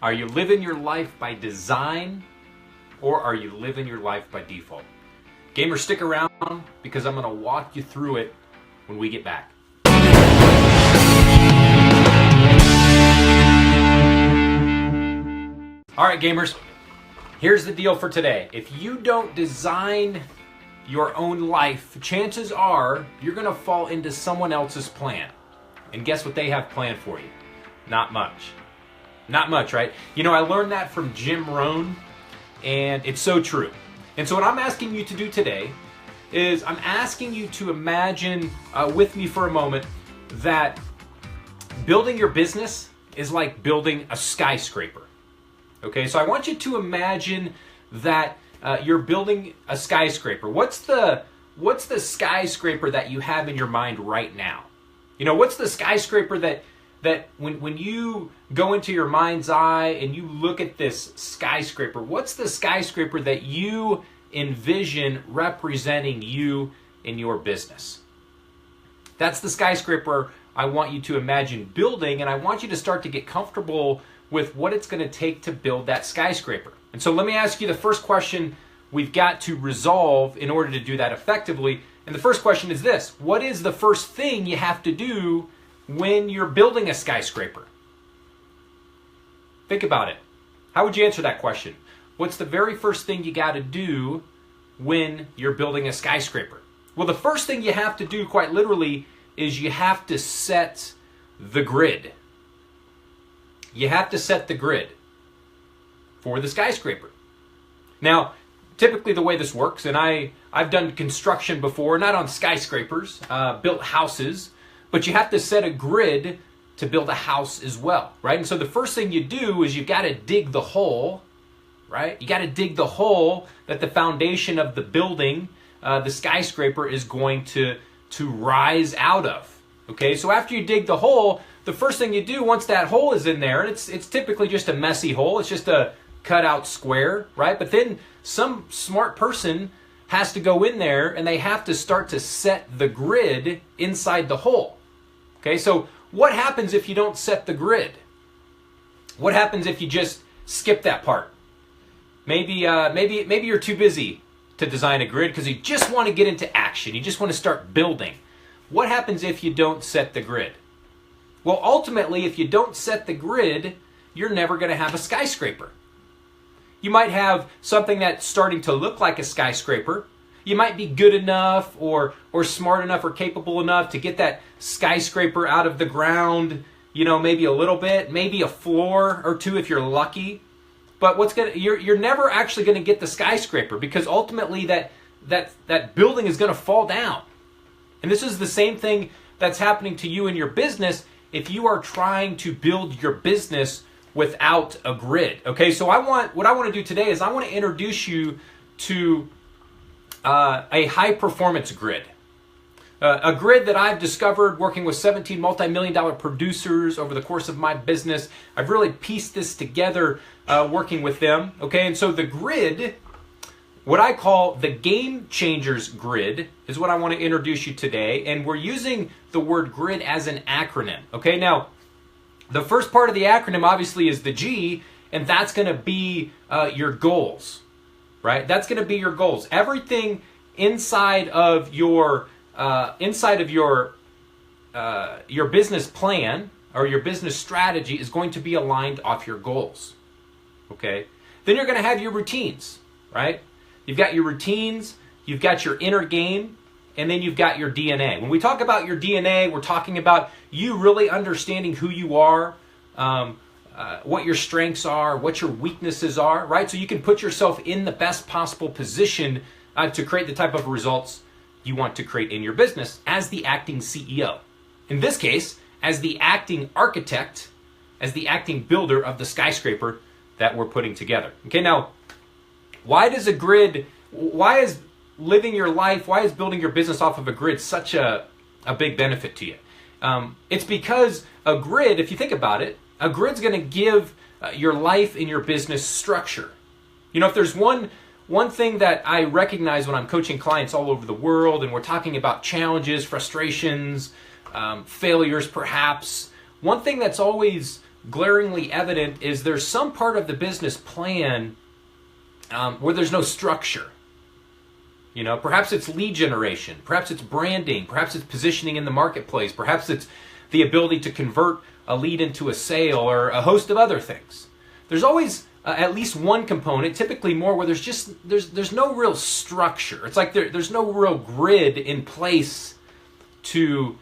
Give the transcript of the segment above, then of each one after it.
Are you living your life by design, or are you living your life by default? Gamers, stick around because I'm going to walk you through it when we get back. All right, gamers, here's the deal for today. If you don't design your own life, chances are you're going to fall into someone else's plan. And guess what they have planned for you? Not much. Not much, right? You know, I learned that from Jim Rohn, and it's so true. And so what I'm asking you to do today is I'm asking you to imagine with me for a moment that building your business is like building a skyscraper. Okay, so I want you to imagine that you're building a skyscraper. What's the skyscraper that you have in your mind right now? You know, what's the skyscraper that when you go into your mind's eye and you look at this skyscraper, what's the skyscraper that you envision representing you in your business? That's the skyscraper I want you to imagine building, and I want you to start to get comfortable with what it's going to take to build that skyscraper. And so let me ask you the first question we've got to resolve in order to do that effectively. And the first question is this: what is the first thing you have to do when you're building a skyscraper? Think about it. How would you answer that question? What's the very first thing you got to do when you're building a skyscraper? Well, the first thing you have to do, quite literally, is you have to set the grid. You have to set the grid for the skyscraper. Now, typically the way this works, and I've done construction before, not on skyscrapers, built houses, but you have to set a grid to build a house as well, right? And so the first thing you do is you got to dig the hole, right? You got to dig the hole that the foundation of the building, the skyscraper, is going to rise out of. Okay, so after you dig the hole, the first thing you do once that hole is in there, and it's typically just a messy hole, it's just a cutout square, right? But then some smart person has to go in there and they have to start to set the grid inside the hole. Okay, so what happens if you don't set the grid? What happens if you just skip that part? Maybe you're too busy to design a grid because you just want to get into action. You just want to start building. What happens if you don't set the grid? Well, ultimately, if you don't set the grid, you're never going to have a skyscraper. You might have something that's starting to look like a skyscraper. You might be good enough or smart enough or capable enough to get that skyscraper out of the ground, you know, maybe a little bit, maybe a floor or two if you're lucky. But you're never actually going to get the skyscraper because ultimately that building is going to fall down. And this is the same thing that's happening to you in your business if you are trying to build your business without a grid. Okay, so what I want to do today is I want to introduce you to a high performance grid. A grid that I've discovered working with 17 multi-million-dollar producers over the course of my business. I've really pieced this together working with them. Okay, and so the grid, what I call the Game Changers grid, is what I want to introduce you today. And we're using the word grid as an acronym. Okay, now the first part of the acronym obviously is the G, and that's going to be your goals, right? That's going to be your goals. Everything inside of your business plan or your business strategy is going to be aligned off your goals. Okay? Then you're going to have your routines, right? You've got your routines, you've got your inner game, and then you've got your DNA. When we talk about your DNA, we're talking about you really understanding who you are, what your strengths are, what your weaknesses are, right? So you can put yourself in the best possible position to create the type of results you want to create in your business as the acting CEO. In this case, as the acting architect, as the acting builder of the skyscraper that we're putting together. Okay, now, why is living your life, why is building your business off of a grid such a big benefit to you? It's because a grid, if you think about it, a grid's going to give your life and your business structure. You know, if there's one thing that I recognize when I'm coaching clients all over the world and we're talking about challenges, frustrations, failures perhaps, one thing that's always glaringly evident is there's some part of the business plan where there's no structure. Perhaps it's lead generation, perhaps it's branding, perhaps it's positioning in the marketplace, perhaps it's the ability to convert a lead into a sale, or a host of other things. There's always at least one component, typically more, where there's no real structure. It's like there's no real grid in place to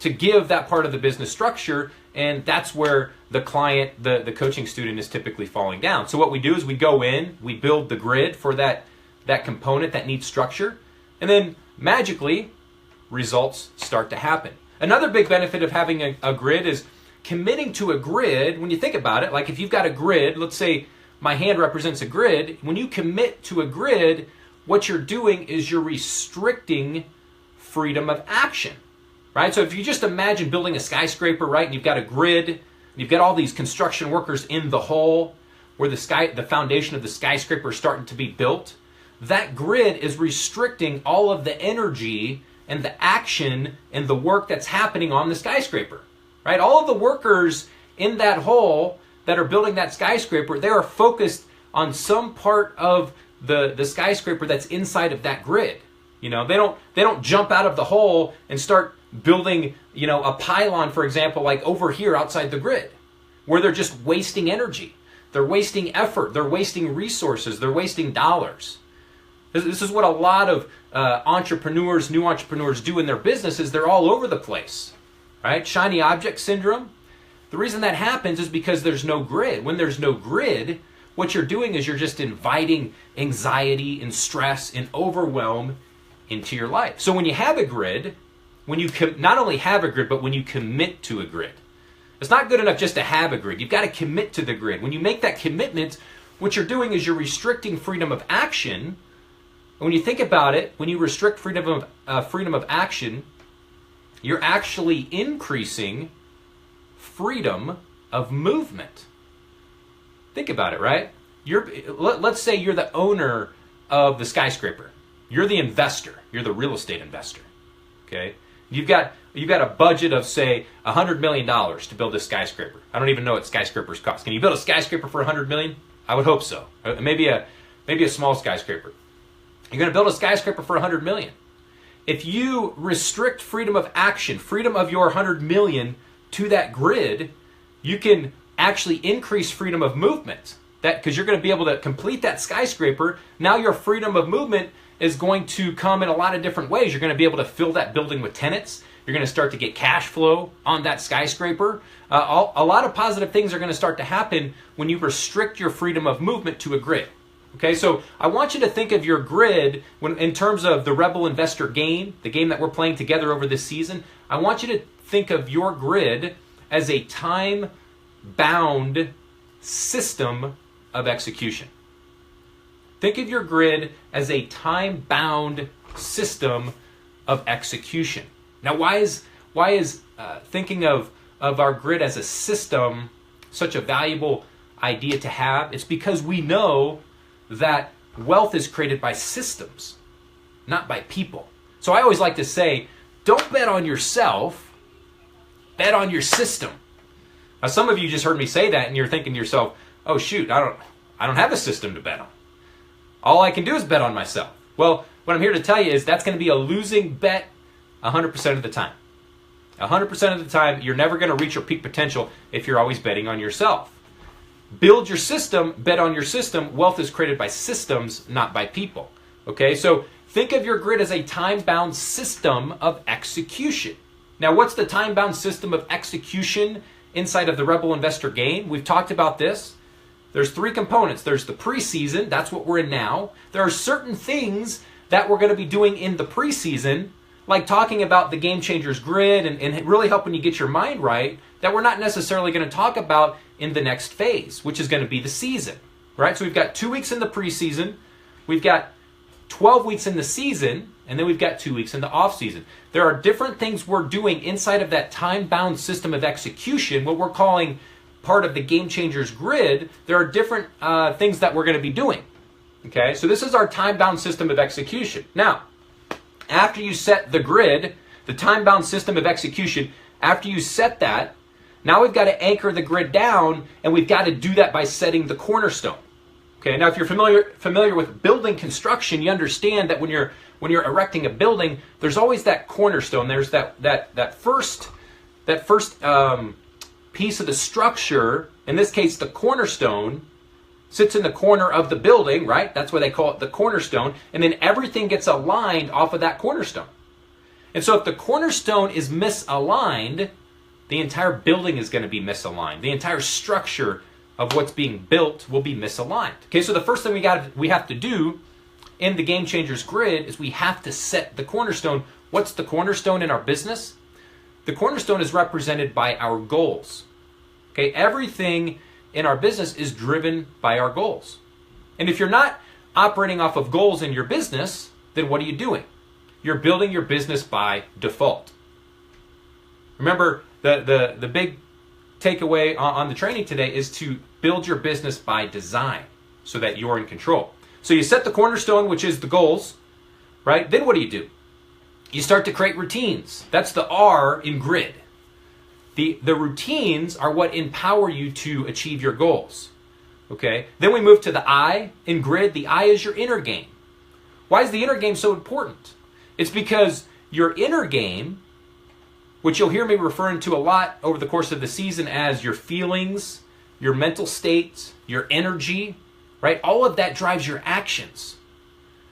give that part of the business structure, and that's where the client, the coaching student, is typically falling down. So what we do is we go in, we build the grid for that component that needs structure, and then magically results start to happen. Another big benefit of having a grid is committing to a grid. When you think about it, like if you've got a grid, let's say my hand represents a grid, when you commit to a grid, what you're doing is you're restricting freedom of action, right? So if you just imagine building a skyscraper, right, and you've got a grid, and you've got all these construction workers in the hole where the foundation of the skyscraper is starting to be built, that grid is restricting all of the energy and the action and the work that's happening on the skyscraper, right? All of the workers in that hole that are building that skyscraper, they are focused on some part of the skyscraper that's inside of that grid. They don't jump out of the hole and start building, a pylon, for example, like over here outside the grid, where they're just wasting energy. They're wasting effort. They're wasting resources. They're wasting dollars. This is what a lot of entrepreneurs, new entrepreneurs do in their businesses. They're all over the place, right? Shiny object syndrome. The reason that happens is because there's no grid. When there's no grid, what you're doing is you're just inviting anxiety and stress and overwhelm into your life. So when you have a grid, when you not only have a grid, but when you commit to a grid, it's not good enough just to have a grid. You've got to commit to the grid. When you make that commitment, what you're doing is you're restricting freedom of action. When you think about it, when you restrict freedom of action, you're actually increasing freedom of movement. Think about it, right? Let's say you're the owner of the skyscraper. You're the investor. You're the real estate investor. Okay? You've got a budget of, say, $100 million to build this skyscraper. I don't even know what skyscrapers cost. Can you build a skyscraper for $100 million? I would hope so. Maybe a small skyscraper. You're going to build a skyscraper for $100 million. If you restrict freedom of action, freedom of your $100 million to that grid, you can actually increase freedom of movement. Because you're going to be able to complete that skyscraper. Now your freedom of movement is going to come in a lot of different ways. You're going to be able to fill that building with tenants. You're going to start to get cash flow on that skyscraper. A lot of positive things are going to start to happen when you restrict your freedom of movement to a grid. Okay, so I want you to think of your grid in terms of the Rebel Investor game, the game that we're playing together over this season. I want you to think of your grid as a time-bound system of execution. Think of your grid as a time-bound system of execution. Now, why is thinking of our grid as a system such a valuable idea to have? It's because we know that wealth is created by systems, not by people. So I always like to say, don't bet on yourself, bet on your system. Now, some of you just heard me say that and you're thinking to yourself, oh shoot, I don't have a system to bet on. All I can do is bet on myself. Well, what I'm here to tell you is that's going to be a losing bet 100% of the time. 100% of the time, you're never going to reach your peak potential if you're always betting on yourself. Build your system, bet on your system. Wealth is created by systems, not by people. Okay, so think of your grid as a time-bound system of execution. Now, what's the time-bound system of execution inside of the Rebel Investor game? We've talked about this. There's three components. There's the preseason. That's what we're in now. There are certain things that we're going to be doing in the preseason, like talking about the Game Changers grid and really helping you get your mind right, that we're not necessarily going to talk about in the next phase, which is going to be the season, right? So we've got 2 weeks in the preseason, we've got 12 weeks in the season, and then we've got 2 weeks in the off season. There are different things we're doing inside of that time-bound system of execution, what we're calling part of the Game Changers grid. There are different things that we're going to be doing, okay? So this is our time-bound system of execution. Now, after you set the grid, the time-bound system of execution, after you set that, Now we've got to anchor the grid down, and we've got to do that by setting the cornerstone. Okay, now if you're familiar with building construction, you understand that when you're erecting a building, there's always that cornerstone. There's that first piece of the structure. In this case, the cornerstone sits in the corner of the building, right? That's why they call it the cornerstone. And then everything gets aligned off of that cornerstone. And so if the cornerstone is misaligned, the entire building is going to be misaligned. The entire structure of what's being built will be misaligned. Okay, so the first thing we have to do in the Game Changers grid is we have to set the cornerstone. What's the cornerstone in our business? The cornerstone is represented by our goals. Okay, everything in our business is driven by our goals. And if you're not operating off of goals in your business, then what are you doing? You're building your business by default. Remember, the big takeaway on the training today is to build your business by design so that you're in control. So you set the cornerstone, which is the goals, right? Then what do? You start to create routines. That's the R in grid. The routines are what empower you to achieve your goals. Okay? Then we move to the I in grid. The I is your inner game. Why is the inner game so important? It's because your inner game, which you'll hear me referring to a lot over the course of the season as your feelings, your mental states, your energy, right? All of that drives your actions.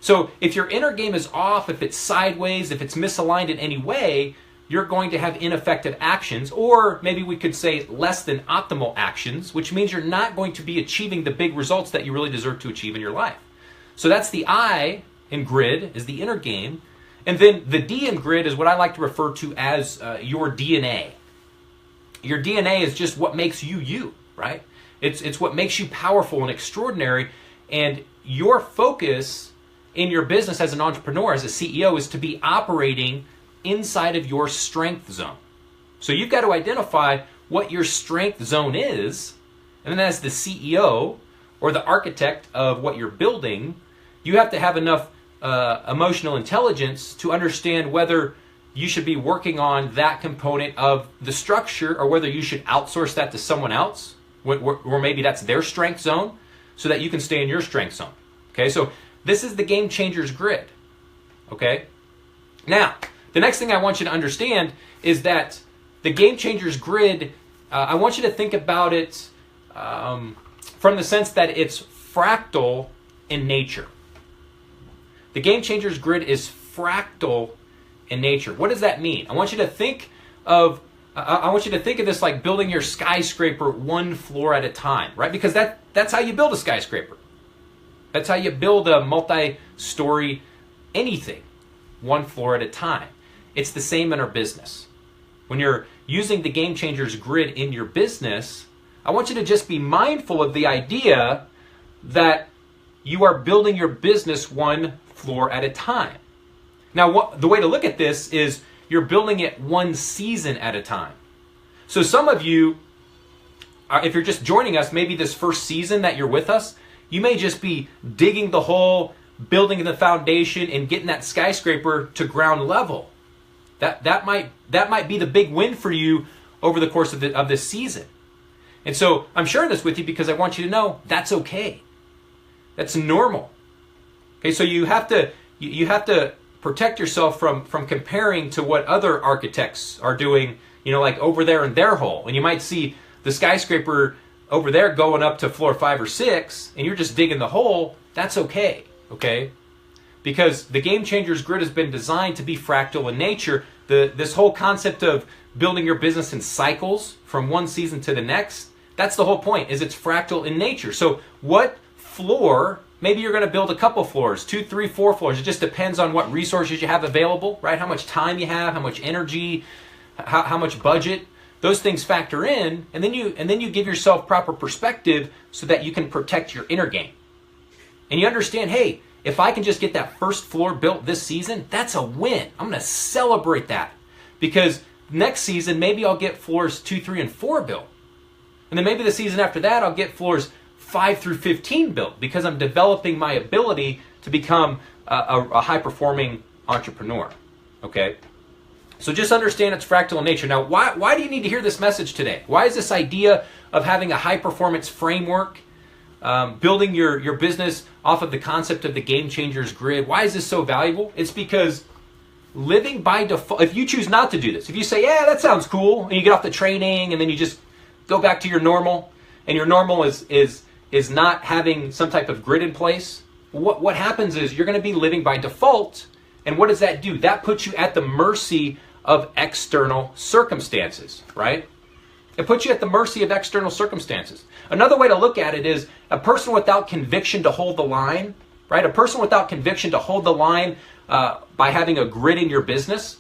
So if your inner game is off, if it's sideways, if it's misaligned in any way, you're going to have ineffective actions, or maybe we could say less than optimal actions, which means you're not going to be achieving the big results that you really deserve to achieve in your life. So that's the I in grid, is the inner game. And then the D in grid is what I like to refer to as your DNA. Your DNA is just what makes you you, right? It's what makes you powerful and extraordinary. And your focus in your business as an entrepreneur, as a CEO, is to be operating inside of your strength zone. So you've got to identify what your strength zone is, and then as the CEO or the architect of what you're building, you have to have enough emotional intelligence to understand whether you should be working on that component of the structure or whether you should outsource that to someone else, or maybe that's their strength zone, so that you can stay in your strength zone. Okay, so this is the Game Changers grid. Okay, now the next thing I want you to understand is that the Game Changers grid, I want you to think about it from the sense that it's fractal in nature. The Game Changers grid is fractal in nature. What does that mean? I want you to think of this like building your skyscraper one floor at a time, right? Because that's how you build a skyscraper. That's how you build a multi-story anything, one floor at a time. It's the same in our business. When you're using the Game Changers grid in your business, I want you to just be mindful of the idea that you are building your business one floor at a time. Now, the way to look at this is you're building it one season at a time. So some of you, if you're just joining us, maybe this first season that you're with us, you may just be digging the hole, building the foundation, and getting that skyscraper to ground level. That might be the big win for you over the course of this season. And so I'm sharing this with you because I want you to know that's okay. That's normal. Okay, so you have to protect yourself from comparing to what other architects are doing, like over there in their hole. And you might see the skyscraper over there going up to floor 5 or 6, and you're just digging the hole. That's okay, okay? Because the Game Changers grid has been designed to be fractal in nature. This whole concept of building your business in cycles from one season to the next, that's the whole point, is it's fractal in nature. So what floor, maybe you're going to build a couple floors, 2, 3, 4 floors. It just depends on what resources you have available, right? How much time you have, how much energy, how much budget. Those things factor in, and then you give yourself proper perspective so that you can protect your inner game. And you understand, hey, if I can just get that first floor built this season, that's a win. I'm going to celebrate that. Because next season, maybe I'll get floors 2, 3, and 4 built. And then maybe the season after that, I'll get floors 5 through 15 built, because I'm developing my ability to become a high-performing entrepreneur. Okay? So just understand it's fractal in nature. Now, why do you need to hear this message today? Why is this idea of having a high-performance framework, building your business off of the concept of the Game Changers grid, why is this so valuable? It's because living by default, if you choose not to do this, if you say, yeah, that sounds cool, and you get off the training, and then you just go back to your normal, and your normal is not having some type of grid in place, what happens is you're going to be living by default, and what does that do? That puts you at the mercy of external circumstances, right? It puts you at the mercy of external circumstances. Another way to look at it is a person without conviction to hold the line, right? A person without conviction to hold the line by having a grid in your business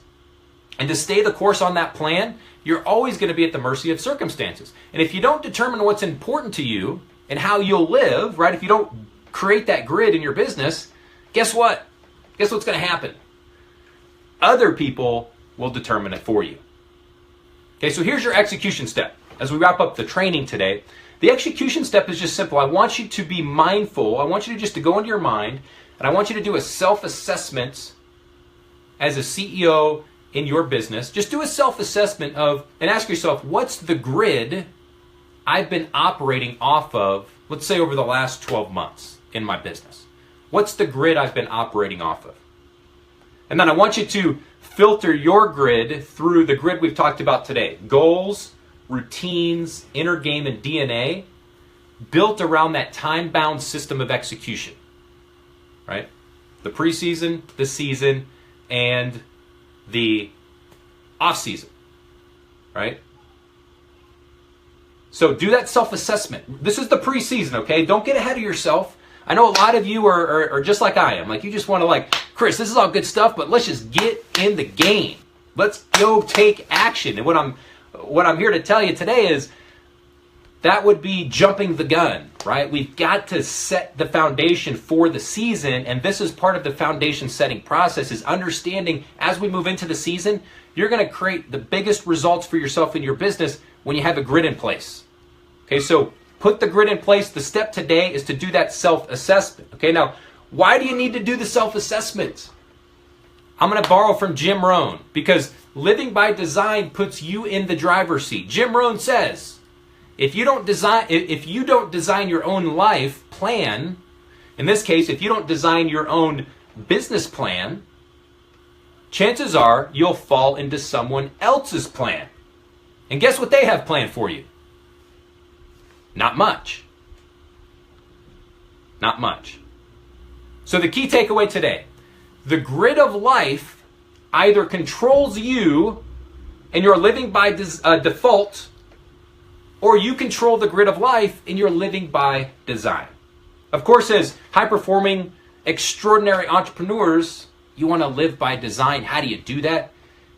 and to stay the course on that plan, you're always going to be at the mercy of circumstances. And if you don't determine what's important to you and how you'll live, right? If you don't create that grid in your business, guess what? Guess what's going to happen? Other people will determine it for you. Okay, so here's your execution step. As we wrap up the training today, the execution step is just simple. I want you to be mindful. I want you to just to go into your mind, and I want you to do a self-assessment as a CEO in your business. Just do a self-assessment of, and ask yourself, what's the grid I've been operating off of, let's say over the last 12 months in my business? What's the grid I've been operating off of? And then I want you to filter your grid through the grid we've talked about today. Goals, routines, inner game, and DNA built around that time-bound system of execution, right? The preseason, the season, and the off-season, right? So do that self-assessment. This is the preseason, okay? Don't get ahead of yourself. I know a lot of you are just like I am. Like, you just want to, like, Chris, this is all good stuff, but let's just get in the game. Let's go take action. And what I'm here to tell you today is that would be jumping the gun, right? We've got to set the foundation for the season, and this is part of the foundation setting process, is understanding as we move into the season, you're going to create the biggest results for yourself in your business when you have a grid in place. Okay, so put the grid in place. The step today is to do that self-assessment. Okay, now, why do you need to do the self-assessment? I'm going to borrow from Jim Rohn, because living by design puts you in the driver's seat. Jim Rohn says, if you don't design your own life plan, in this case, if you don't design your own business plan, chances are you'll fall into someone else's plan. And guess what they have planned for you? Not much. Not much. So the key takeaway today, the grid of life either controls you and you're living by default, or you control the grid of life and you're living by design. Of course, as high-performing, extraordinary entrepreneurs, you want to live by design. How do you do that?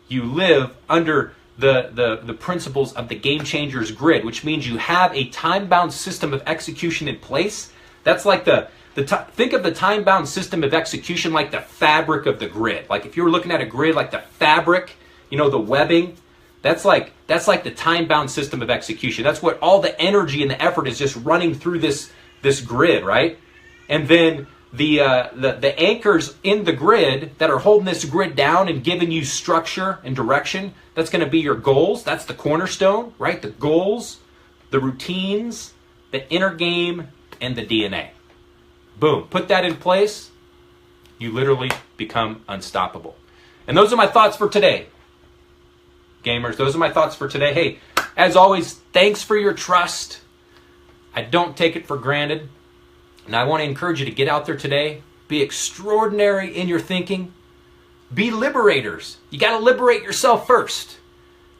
You live under the principles of the Game Changers grid, which means you have a time-bound system of execution in place. That's like think of the time-bound system of execution like the fabric of the grid. Like if you were looking at a grid like the fabric, you know, the webbing, that's like the time-bound system of execution. That's what all the energy and the effort is, just running through this grid, right? And then the anchors in the grid that are holding this grid down and giving you structure and direction, that's going to be your goals. That's the cornerstone, right? The goals, the routines, the inner game, and the DNA. Boom. Put that in place, you literally become unstoppable. And those are my thoughts for today. Gamers, those are my thoughts for today. Hey, as always, thanks for your trust. I don't take it for granted. And I want to encourage you to get out there today. Be extraordinary in your thinking. Be liberators. You got to liberate yourself first.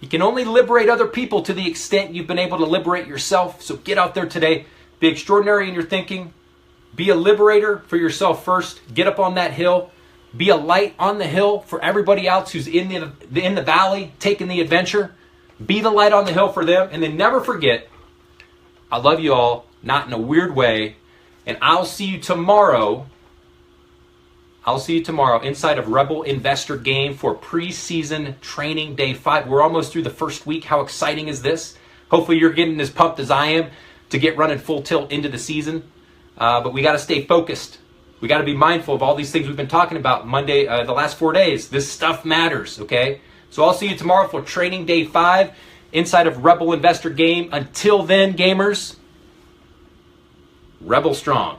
You can only liberate other people to the extent you've been able to liberate yourself. So get out there today. Be extraordinary in your thinking. Be a liberator for yourself first. Get up on that hill. Be a light on the hill for everybody else who's in the valley, taking the adventure. Be the light on the hill for them. And then never forget, I love you all, not in a weird way. And I'll see you tomorrow. I'll see you tomorrow inside of Rebel Investor Game for preseason training day 5. We're almost through the first week. How exciting is this? Hopefully you're getting as pumped as I am to get running full tilt into the season. But we got to stay focused. We got to be mindful of all these things we've been talking about Monday, the last 4 days. This stuff matters, okay? So I'll see you tomorrow for training day 5 inside of Rebel Investor Game. Until then, gamers, Rebel strong.